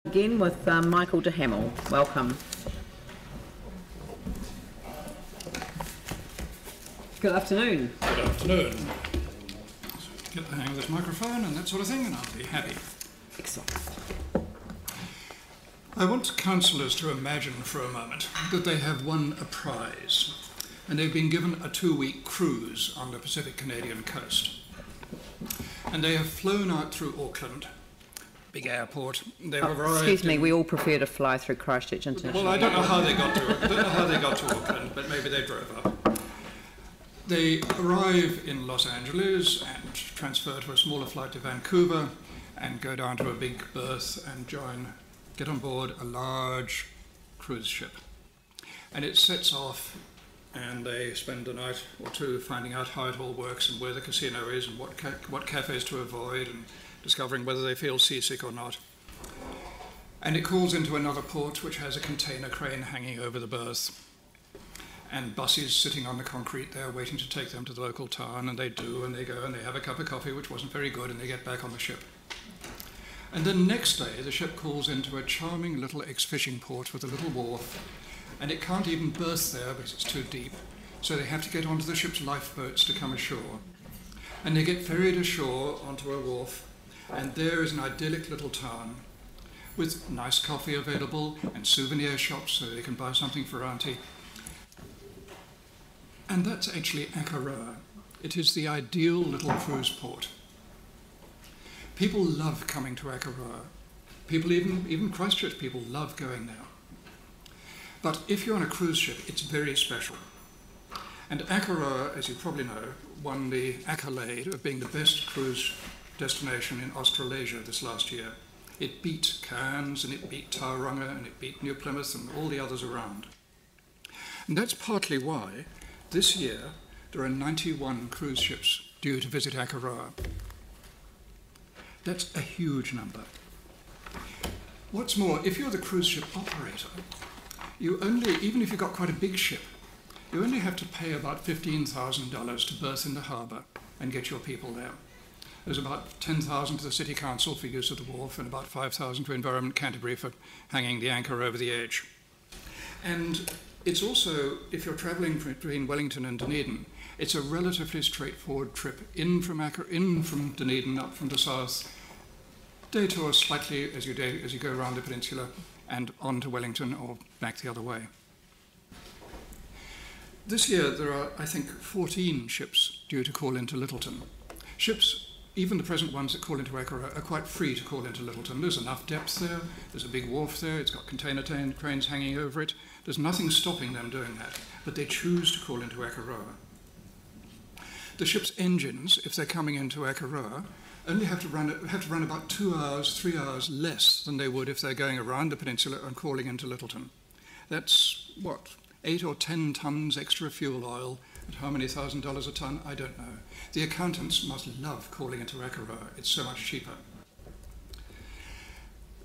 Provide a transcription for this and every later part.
Again with Michael de Hamel. Welcome. Good afternoon. Good afternoon. Get the hang of this microphone and that sort of thing, and I'll be happy. Excellent. I want councillors to imagine for a moment that they have won a prize, and they've been given a 2-week cruise on the Pacific Canadian coast. And they have flown out through Auckland, big airport. They've arrived. Excuse me, we all prefer to fly through Christchurch International. Well, I don't know how they got to it. I don't know how they got to Auckland, but maybe they drove up. They arrive in Los Angeles and transfer to a smaller flight to Vancouver and go down to a big berth and get on board a large cruise ship. And it sets off, and they spend a night or two finding out how it all works and where the casino is and what cafes to avoid and discovering whether they feel seasick or not. And it calls into another port which has a container crane hanging over the berth and buses sitting on the concrete there waiting to take them to the local town, and they do, and they go and they have a cup of coffee which wasn't very good, and they get back on the ship. And then next day the ship calls into a charming little ex-fishing port with a little wharf, and it can't even berth there because it's too deep, so they have to get onto the ship's lifeboats to come ashore. And they get ferried ashore onto a wharf, and there is an idyllic little town with nice coffee available and souvenir shops so they can buy something for Auntie. And that's actually Akaroa. It is the ideal little cruise port. People love coming to Akaroa. People, even Christchurch people, love going there. But if you're on a cruise ship, it's very special. And Akaroa, as you probably know, won the accolade of being the best cruise destination in Australasia this last year. It beat Cairns, and it beat Tauranga, and it beat New Plymouth, and all the others around. And that's partly why this year there are 91 cruise ships due to visit Akaroa. That's a huge number. What's more, if you're the cruise ship operator, even if you've got quite a big ship, you only have to pay about $15,000 to berth in the harbour and get your people there. There's about $10,000 to the City Council for use of the wharf and about $5,000 to Environment Canterbury for hanging the anchor over the edge. And it's also, if you're travelling between Wellington and Dunedin, it's a relatively straightforward trip in from Dunedin up from the south, detour slightly as you go around the peninsula and on to Wellington or back the other way. This year there are, I think, 14 ships due to call into Lyttelton. Ships, even the present ones that call into Akaroa, are quite free to call into Lyttelton. There's enough depth there, there's a big wharf there, it's got container cranes hanging over it. There's nothing stopping them doing that, but they choose to call into Akaroa. The ship's engines, if they're coming into Akaroa, only have to run about 2 hours, 3 hours less than they would if they're going around the peninsula and calling into Lyttelton. That's, 8 or 10 tonnes extra fuel oil at how many $1,000s a tonne? I don't know. The accountants must love calling into Akaroa. It's so much cheaper.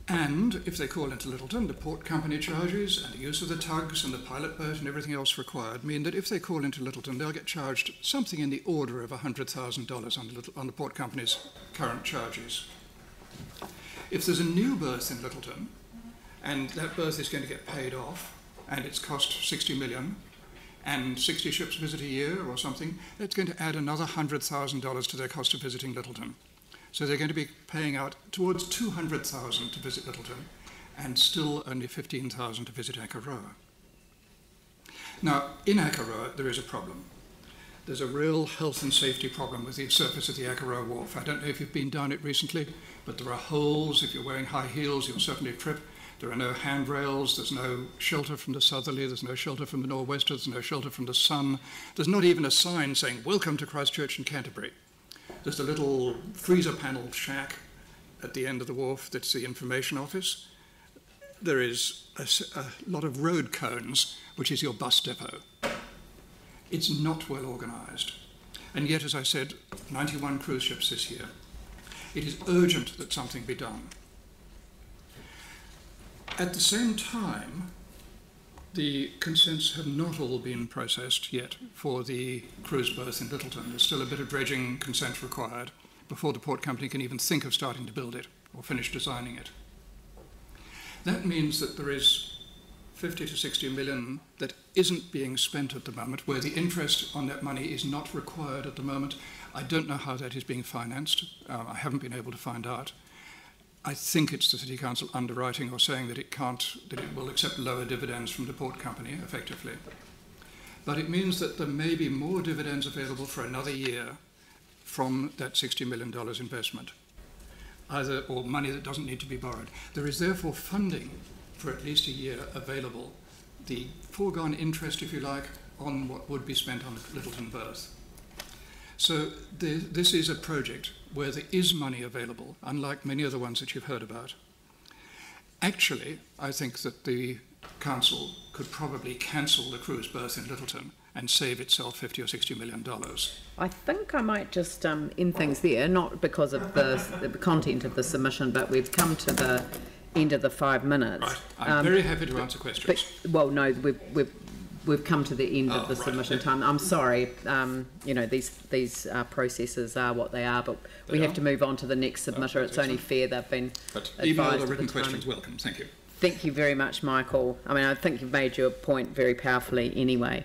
And if they call into Lyttelton, the port company charges and the use of the tugs and the pilot boat and everything else required mean that if they call into Lyttelton, they'll get charged something in the order of $100,000 on the port company's current charges. If there's a new berth in Lyttelton, and that berth is going to get paid off, and it's cost 60 million, and 60 ships visit a year or something, that's going to add another $100,000 to their cost of visiting Lyttelton. So they're going to be paying out towards $200,000 to visit Lyttelton, and still only $15,000 to visit Akaroa. Now, in Akaroa, there is a problem. There's a real health and safety problem with the surface of the Akaroa wharf. I don't know if you've been down it recently, but there are holes. If you're wearing high heels, you'll certainly trip. There are no handrails, there's no shelter from the southerly, there's no shelter from the nor'wester, there's no shelter from the sun. There's not even a sign saying, "Welcome to Christchurch and Canterbury." There's a little freezer panel shack at the end of the wharf that's the information office. There is a lot of road cones, which is your bus depot. It's not well organised. And yet, as I said, 91 cruise ships this year. It is urgent that something be done. At the same time, the consents have not all been processed yet for the cruise berth in Lyttelton. There's still a bit of dredging consent required before the port company can even think of starting to build it or finish designing it. That means that there is 50 to 60 million that isn't being spent at the moment, where the interest on that money is not required at the moment. I don't know how that is being financed. I haven't been able to find out. I think it's the City Council underwriting or saying that it will accept lower dividends from the port company, effectively. But it means that there may be more dividends available for another year from that $60 million investment, or money that doesn't need to be borrowed. There is therefore funding for at least a year available, the foregone interest, if you like, on what would be spent on Littleton Berth. So this is a project where there is money available, unlike many other ones that you've heard about. Actually, I think that the council could probably cancel the cruise berth in Littleton and save itself $50 or $60 million. I think I might just end things there, not because of the content of the submission, but we've come to the end of the 5 minutes. Right. I'm very happy to answer questions. Well, no, we've come to the end of the submission time. I'm sorry, you know, these processes are what they are, but we have to move on to the next submitter. It's only fair they've been But advised email or of the written timing. questions, welcome. Thank you. Thank you very much, Michael. I mean, I think you've made your point very powerfully anyway.